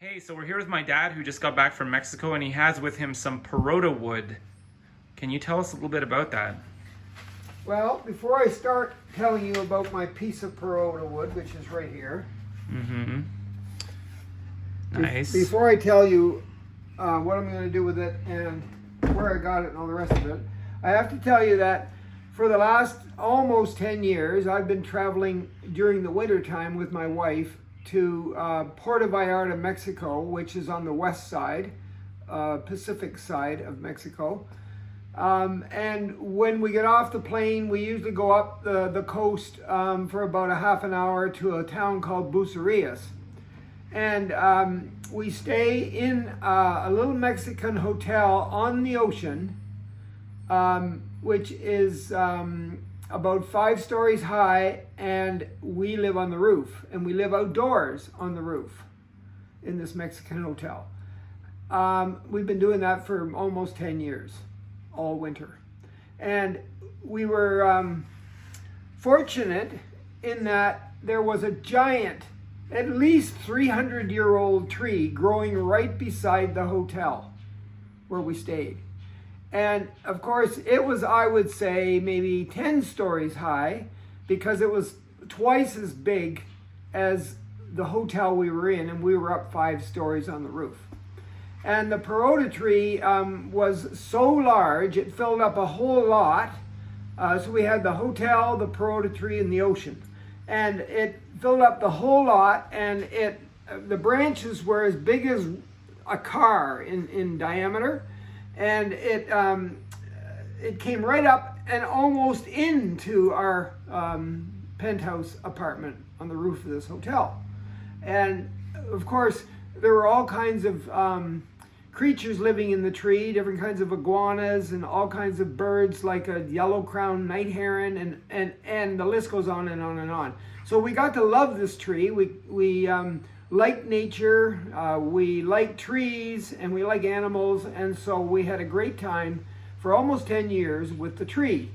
Hey, so we're here with my dad who just got back from Mexico and he has with him some Parota wood. Can you tell us a little bit about that? Well, before I start telling you about my piece of Parota wood, which is right here. Mm-hmm. Nice. Before I tell you what I'm going to do with it and where I got it and all the rest of it, I have to tell you that for the last almost 10 years, I've been traveling during the winter time with my wife to Puerto Vallarta, Mexico, which is on the west side, Pacific side of Mexico. And when we get off the plane, we usually go up the coast for about a half an hour to a town called Bucerias. And we stay in a little Mexican hotel on the ocean, which is about 5 stories high, and we live on the roof, and we live outdoors on the roof in this Mexican hotel. We've been doing that for almost 10 years, all winter. And we were fortunate in that there was a giant, at least 300-year-old tree growing right beside the hotel where we stayed. And of course, it was, I would say, maybe 10 stories high, because it was twice as big as the hotel we were in, and we were up 5 stories on the roof. And the Parota tree was so large, it filled up a whole lot. So we had the hotel, the Parota tree, and the ocean. And it filled up the whole lot, and the branches were as big as a car in diameter. And it came right up and almost into our penthouse apartment on the roof of this hotel. And of course, there were all kinds of creatures living in the tree, different kinds of iguanas and all kinds of birds like a yellow-crowned night heron, and the list goes on and on and on. So we got to love this tree. We like nature, we like trees, and we like animals, and so we had a great time for almost 10 years with the tree.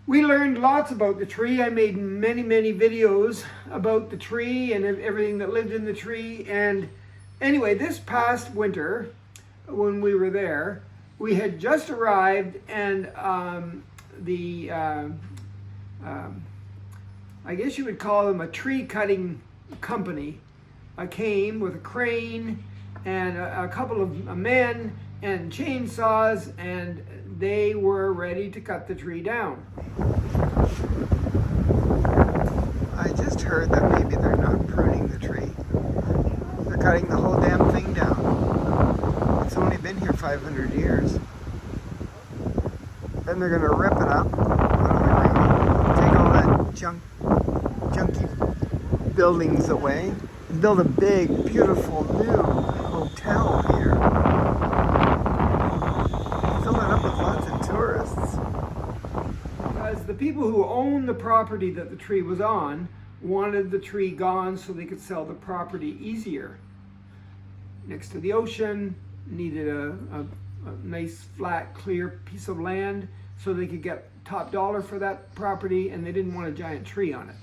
We learned lots about the tree. I made many videos about the tree and everything that lived in the tree. And anyway, this past winter, when we were there, we had just arrived, and I guess you would call them a tree cutting company, came with a crane and a couple of men and chainsaws, and they were ready to cut the tree down. I just heard that maybe they're not pruning the tree. They're cutting the whole damn thing down. It's only been here 500 years. Then they're going to rip it up. Take all that junky buildings away and build a big, beautiful new hotel here. Fill it up with lots of tourists. Because the people who own the property that the tree was on wanted the tree gone so they could sell the property easier. Next to the ocean, needed a nice, flat, clear piece of land so they could get top dollar for that property, and they didn't want a giant tree on it.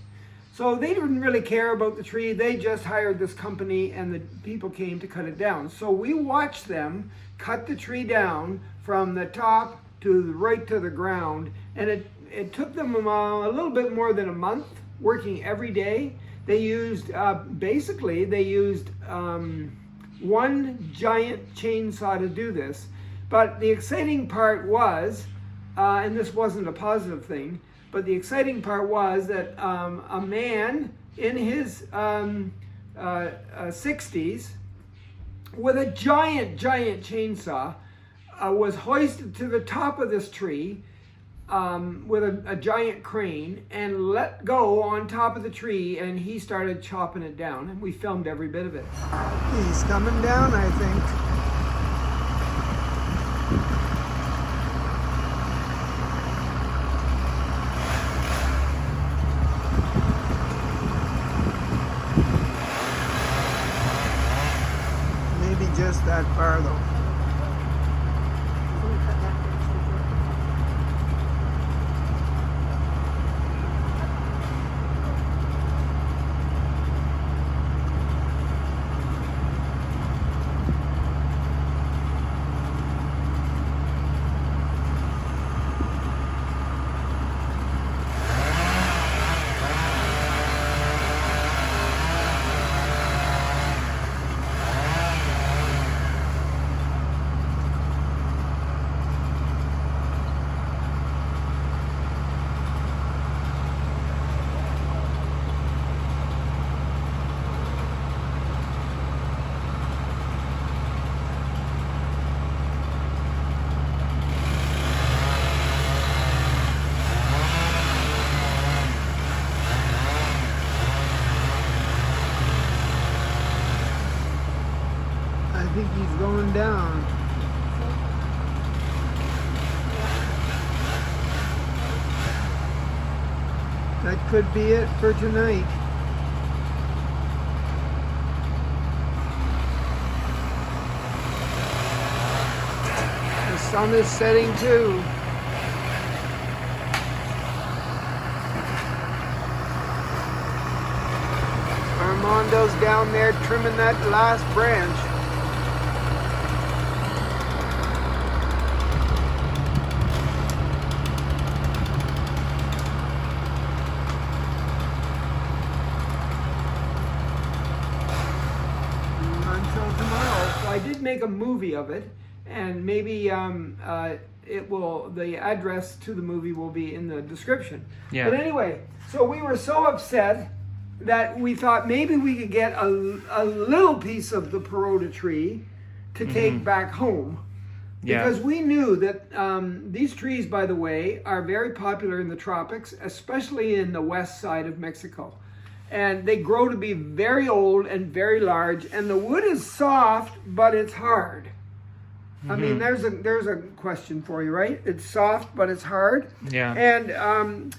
So they didn't really care about the tree. They just hired this company, and the people came to cut it down. So we watched them cut the tree down from the top to right to the ground, and it took them a little bit more than a month, working every day. They used, basically, one giant chainsaw to do this. But the exciting part was, and this wasn't a positive thing, but the exciting part was that a man in his 60s with a giant chainsaw was hoisted to the top of this tree with a giant crane and let go on top of the tree, and he started chopping it down, and we filmed every bit of it. He's coming down, I think. Just that far though. think he's going down. That could be it for tonight. The sun is setting too. Armando's down there trimming that last branch. Until tomorrow. So I did make a movie of it, and maybe the address to the movie will be in the description. Yeah. But anyway, so we were so upset that we thought maybe we could get a little piece of the Parota tree to take back home. Yeah. Because we knew that these trees, by the way, are very popular in the tropics, especially in the west side of Mexico. And they grow to be very old and very large, and the wood is soft, but it's hard. I mean, there's a question for you, right? It's soft, but it's hard. Yeah. And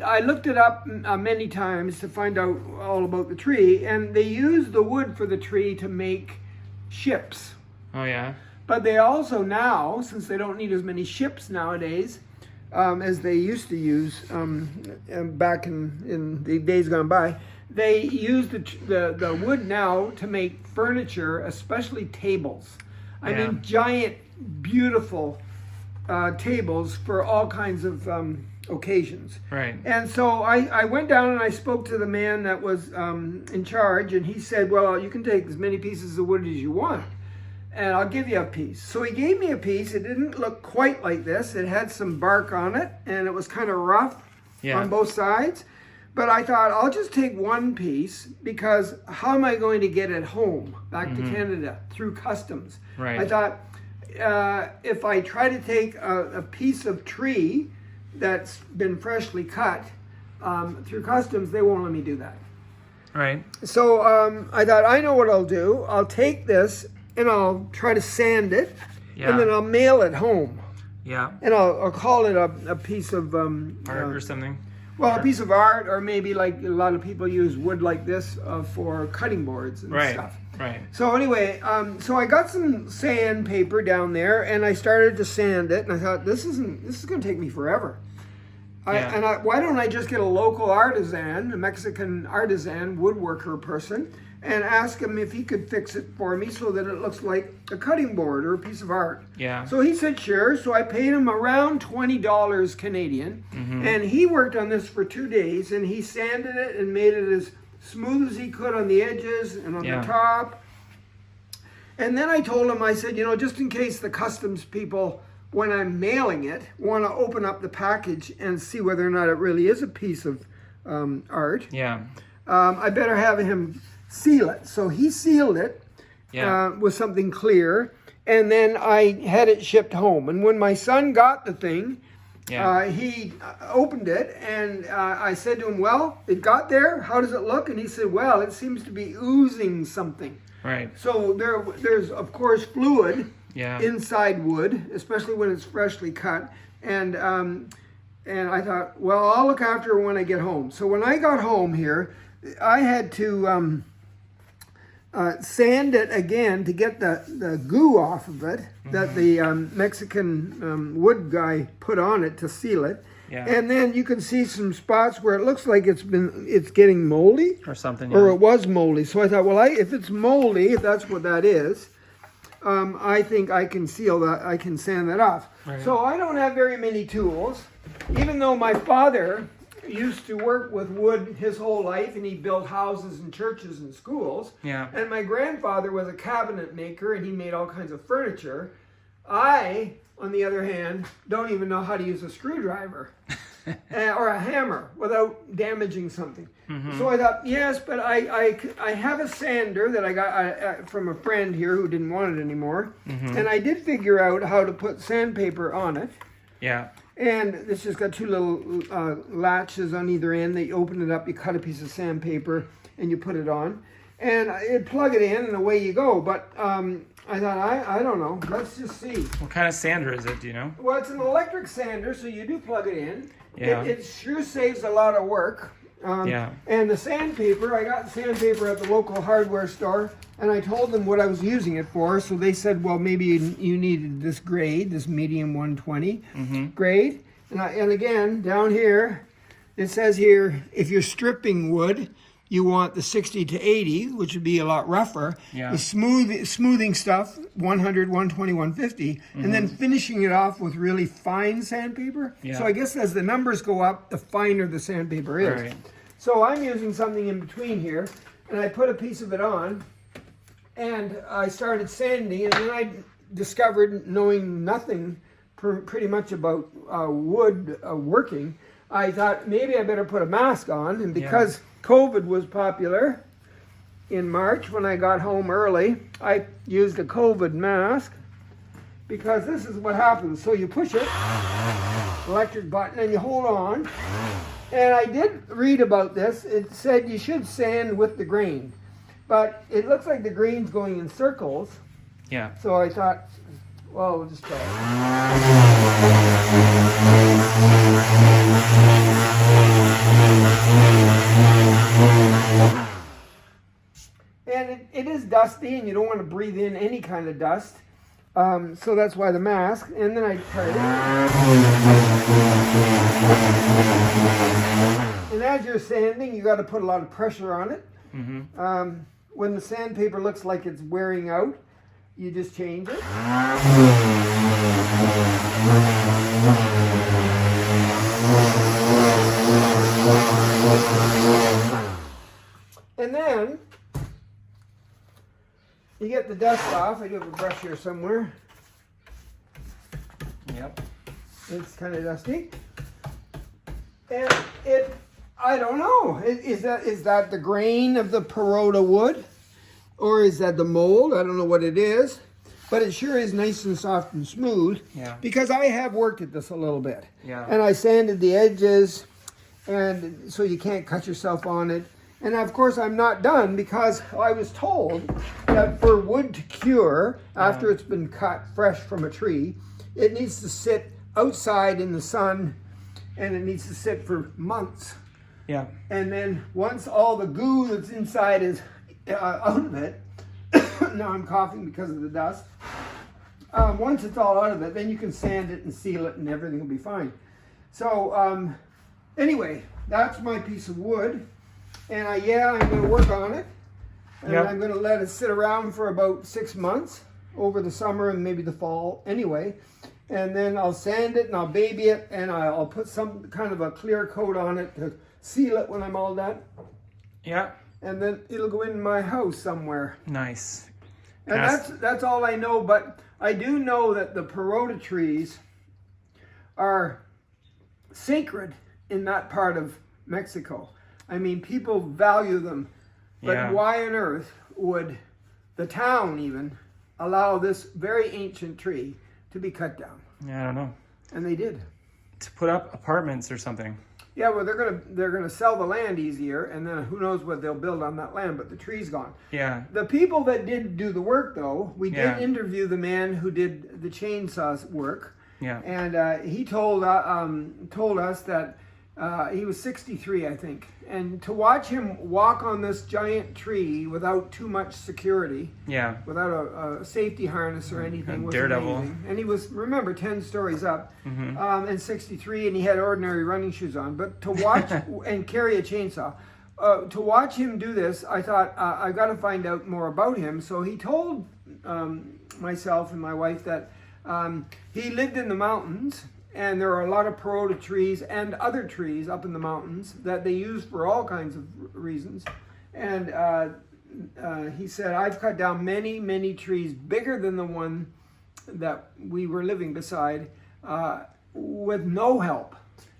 I looked it up many times to find out all about the tree, and they used the wood for the tree to make ships. Oh, yeah? But they also now, since they don't need as many ships nowadays as they used to use back in the days gone by, they use the wood now to make furniture, especially tables. I mean, giant, beautiful tables for all kinds of occasions. Right. And so I went down and I spoke to the man that was in charge, and he said, well, you can take as many pieces of wood as you want, and I'll give you a piece. So he gave me a piece. It didn't look quite like this. It had some bark on it, and it was kind of rough on both sides. But I thought, I'll just take one piece, because how am I going to get it home back to Canada through customs? Right. I thought, if I try to take a piece of tree that's been freshly cut through customs, they won't let me do that. Right. So I thought, I know what I'll do. I'll take this and I'll try to sand it, and then I'll mail it home. Yeah. And I'll call it a piece of art or something. Well, a piece of art, or maybe like a lot of people use wood like this for cutting boards and stuff. Right. So anyway, so I got some sandpaper down there, and I started to sand it, and I thought, this is going to take me forever. Why don't I just get a local artisan, a Mexican artisan woodworker person, and ask him if he could fix it for me so that it looks like a cutting board or a piece of art. Yeah. So he said sure. So I paid him around $20 Canadian, and he worked on this for 2 days, and he sanded it and made it as smooth as he could on the edges and on the top. And then I told him, I said, just in case the customs people, when I'm mailing it, want to open up the package and see whether or not it really is a piece of art. Yeah. I better have him seal it. So he sealed it with something clear, and then I had it shipped home. And when my son got the thing, he opened it, and I said to him, well, it got there. How does it look? And he said, well, it seems to be oozing something. Right. So there's, of course, fluid inside wood, especially when it's freshly cut. And I thought, well, I'll look after it when I get home. So when I got home here, I had to sand it again to get the goo off of it that the Mexican wood guy put on it to seal it. Yeah. And then you can see some spots where it looks like it's getting moldy or something, or it was moldy. So I thought, well, if it's moldy, if that's what that is, I think I can seal that. I can sand that off. Right. So I don't have very many tools, even though my father used to work with wood his whole life, and he built houses and churches and schools. Yeah. And my grandfather was a cabinet maker, and he made all kinds of furniture. I, on the other hand, don't even know how to use a screwdriver or a hammer without damaging something. So I thought, yes, but I have a sander that I got from a friend here who didn't want it anymore. And I did figure out how to put sandpaper on it. Yeah. And it's just got two little latches on either end. That you open it up, you cut a piece of sandpaper, and you put it on. and it plug it in and away you go. But I thought, I don't know. Let's just see. What kind of sander is it? Do you know? Well, it's an electric sander, so you do plug it in. Yeah. It sure saves a lot of work. Yeah. And the sandpaper, I got sandpaper at the local hardware store, and I told them what I was using it for. So they said, well, maybe you needed this grade, this medium 120 grade. And again, down here, it says here, if you're stripping wood, you want the 60 to 80, which would be a lot rougher. Yeah. The smoothing stuff, 100, 120, 150, and then finishing it off with really fine sandpaper. Yeah. So I guess as the numbers go up, the finer the sandpaper is. Right. So I'm using something in between here, and I put a piece of it on, and I started sanding, and then I discovered, knowing nothing pretty much about wood working, I thought maybe I better put a mask on, and because COVID was popular in March when I got home early, I used a COVID mask, because this is what happens. So you push it, electric button, and you hold on. And I did read about this. It said you should sand with the grain, but it looks like the grain's going in circles. Yeah. So I thought, well, we'll just try it. And it is dusty, and you don't want to breathe in any kind of dust. So that's why the mask. And then I tried it. And as you're sanding, you got to put a lot of pressure on it. When the sandpaper looks like it's wearing out, you just change it. And then you get the dust off. I do have a brush here somewhere. Yep. It's kind of dusty. And I don't know. Is that the grain of the Parota wood? Or is that the mold? I don't know what it is. But it sure is nice and soft and smooth. Yeah. Because I have worked at this a little bit. Yeah. And I sanded the edges, and so you can't cut yourself on it. And of course I'm not done, because I was told that for wood to cure after it's been cut fresh from a tree, it needs to sit outside in the sun, and it needs to sit for months. Yeah. And then once all the goo that's inside is out of it, now I'm coughing because of the dust. Once it's all out of it, then you can sand it and seal it, and everything will be fine. So anyway, that's my piece of wood. And I'm going to work on it. And I'm going to let it sit around for about 6 months over the summer and maybe the fall anyway. And then I'll sand it and I'll baby it, and I'll put some kind of a clear coat on it to seal it when I'm all done. Yeah. And then it'll go in my house somewhere. Nice. And that's all I know, but I do know that the Parota trees are sacred in that part of Mexico. I mean, people value them, but why on earth would the town even allow this very ancient tree to be cut down? Yeah, I don't know. And they did. To put up apartments or something. Yeah, well, they're gonna sell the land easier, and then who knows what they'll build on that land, but the tree's gone. Yeah. The people that did do the work, though, we did interview the man who did the chainsaw work. Yeah. And he told us that he was 63, I think. And to watch him walk on this giant tree without too much security, without a safety harness or anything, was daredevil. amazing. And he was, remember, 10 stories up, and 63, and he had ordinary running shoes on. But to watch and carry a chainsaw, to watch him do this, I thought, I've got to find out more about him. So he told myself and my wife that he lived in the mountains, and there are a lot of Parota trees and other trees up in the mountains that they use for all kinds of reasons. And he said, I've cut down many, many trees bigger than the one that we were living beside with no help.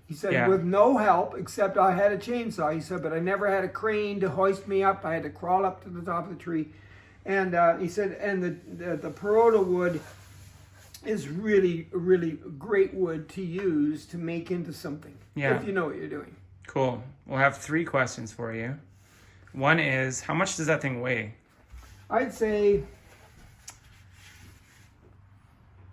He said, with no help, except I had a chainsaw. He said, but I never had a crane to hoist me up. I had to crawl up to the top of the tree. And he said, and the Parota wood is really, really great wood to use to make into something. If you know what you're doing. Cool. We'll have 3 questions for you. One is, how much does that thing weigh? I'd say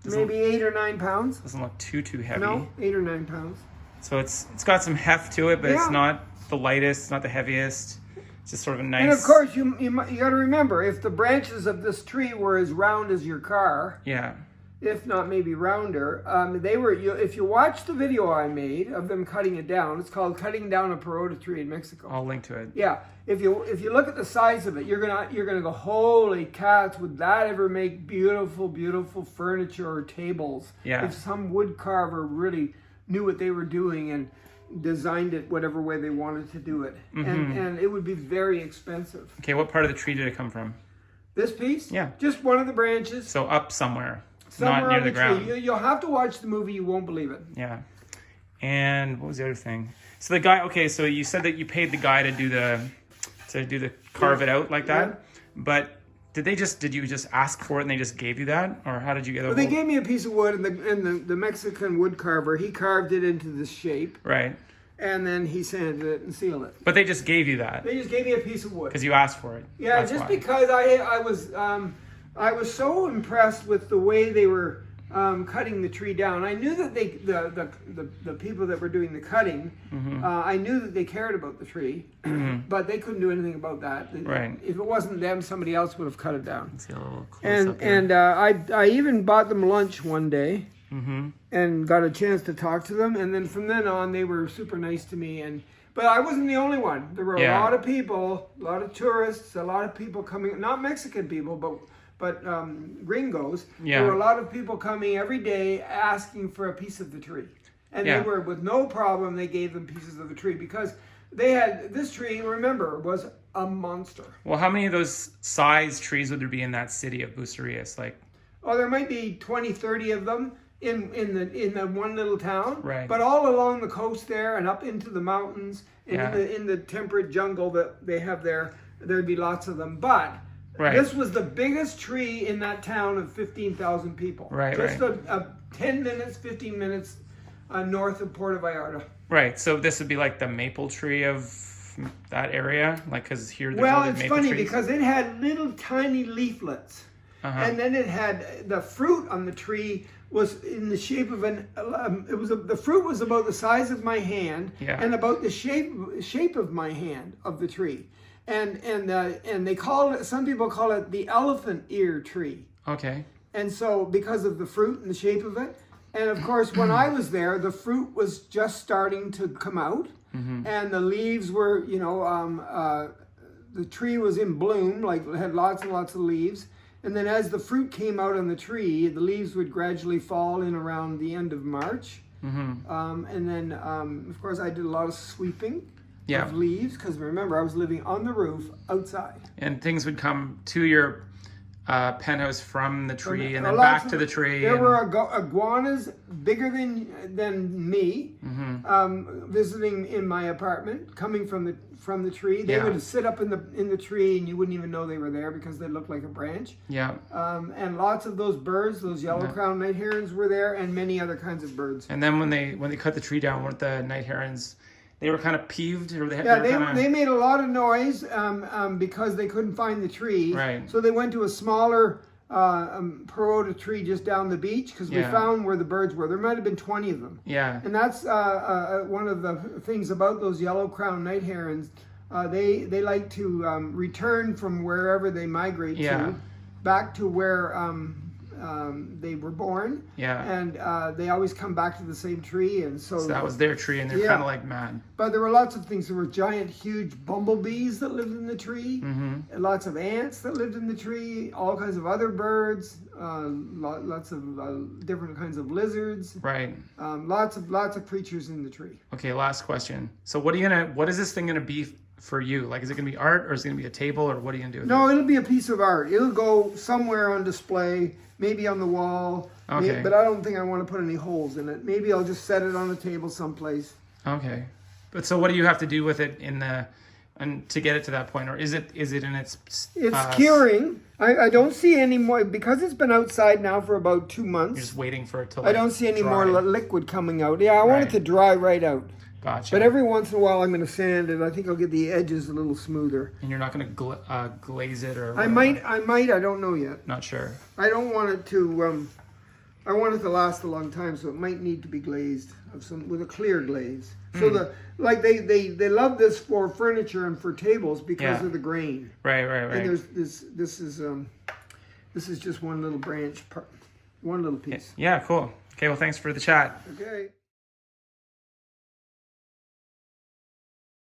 maybe 8 or 9 pounds. Doesn't look too heavy. No, 8 or 9 pounds. So it's got some heft to it, but Yeah. it's not the lightest, it's not the heaviest. It's just sort of a nice. And of course, you got to remember, if the branches of this tree were as round as your car, Yeah. if not maybe rounder, they were. If you watch the video I made of them cutting it down, it's called "Cutting Down a Parota Tree in Mexico." I'll link to it. Yeah, if you look at the size of it, you're gonna go, holy cats! Would that ever make beautiful furniture or tables? Yeah. If some wood carver really knew what they were doing and designed it whatever way they wanted to do it, and it would be very expensive. Okay, what part of the tree did it come from? This piece, Yeah. just one of the branches, So up somewhere, somewhere not near on the ground. tree. You'll have to watch the movie; you won't believe it. Yeah. And what was the other thing? So the guy, okay, so you said that you paid the guy to do the carve it out like that, Yeah. but did you just ask for it and they just gave you that, or how did you get Well, it? they gave me a piece of wood, and the Mexican wood carver, he carved it into this shape, Right. and then he sanded it and sealed it. But they just gave you that They just gave me a piece of wood. because you asked for it. Yeah, That's just why. because I was so impressed with the way they were cutting the tree down. I knew that the people that were doing the cutting, I knew that they cared about the tree, but they couldn't do anything about that. Right. If it wasn't them, somebody else would have cut it down. Let's see a little close up And here. I even bought them lunch one day. And got a chance to talk to them, and then from then on they were super nice to me. But I wasn't the only one. There were Yeah. a lot of people, a lot of tourists, a lot of people coming, not Mexican people, but gringos. Yeah. There were a lot of people coming every day asking for a piece of the tree, and Yeah. they were, with no problem, they gave them pieces of the tree because they had this tree. Remember, was a monster. Well, how many of those size trees would there be in that city of Bucerias? Like, Oh, there might be 20, 30 of them in the one little town. Right. But all along the coast there and up into the mountains and Yeah. in the temperate jungle that they have there, there'd be lots of them. But Right. this was the biggest tree in that town of 15,000 people. Right, Just right. a 10 minutes, 15 minutes north of Puerto Vallarta. right. So this would be like the maple tree of that area, like because here. There's Well, all the it's maple funny trees. because it had little tiny leaflets. Uh-huh. And then it had the fruit on the tree was in the shape of the fruit was about the size of my hand Yeah. and about the shape of my hand of the tree. And they call it, some people call it the elephant ear tree. Okay. And so because of the fruit and the shape of it, and of course when I was there, the fruit was just starting to come out, and the leaves were, the tree was in bloom, like it had lots and lots of leaves. And then as the fruit came out on the tree, the leaves would gradually fall in around the end of March. And then, of course, I did a lot of sweeping Yeah. of leaves because remember, I was living on the roof outside. And things would come to your penthouse from the tree and then Lots back of- to the tree. There and- were iguanas bigger than me visiting in my apartment, coming from the tree. They Yeah. would sit up in the tree, and you wouldn't even know they were there because they looked like a branch. Yeah. And lots of those birds, those yellow-crowned night herons, were there, and many other kinds of birds. And then when they cut the tree down, weren't the night herons? They were kind of peeved, or Yeah, were kinda, they made a lot of noise because they couldn't find the tree. Right. So they went to a smaller Parota tree just down the beach because we Yeah. found where the birds were. There might have been 20 of them. Yeah. And that's one of the things about those yellow-crowned night herons. They like to return from wherever they migrate Yeah. to back to where they were born. Yeah. And they always come back to the same tree. And so So that was their tree, and they're Yeah. kind of like mad. but there were lots of things. There were giant, huge bumblebees that lived in the tree, and lots of ants that lived in the tree, all kinds of other birds, lots of different kinds of lizards, Right. lots of creatures in the tree. Okay. Last question. So what is this thing gonna be for you? Like, is it gonna be art, or is it gonna be a table, or what are you gonna do with No, it'll be a piece of art. It'll go somewhere on display, maybe on the wall. Okay. But I don't think I want to put any holes in it. Maybe I'll just set it on the table someplace. it? Okay. But so what do you have to do with it and to get it to that point, or is it in its? It's curing. I don't see any more because it's been outside now for about 2 months. You're just waiting for it to. I don't see any dry. more liquid coming out. Yeah, I want it Right. to dry right out. Gotcha. But every once in a while, I'm going to sand it. I think I'll get the edges a little smoother. And you're not going to glaze it or? I might. I don't know yet. Not sure. I don't want it to. I want it to last a long time, so it might need to be glazed with a clear glaze. So they love this for furniture and for tables because of the grain. Right. And this is just one little branch, one little piece. Yeah, cool. Okay, well, thanks for the chat. Okay.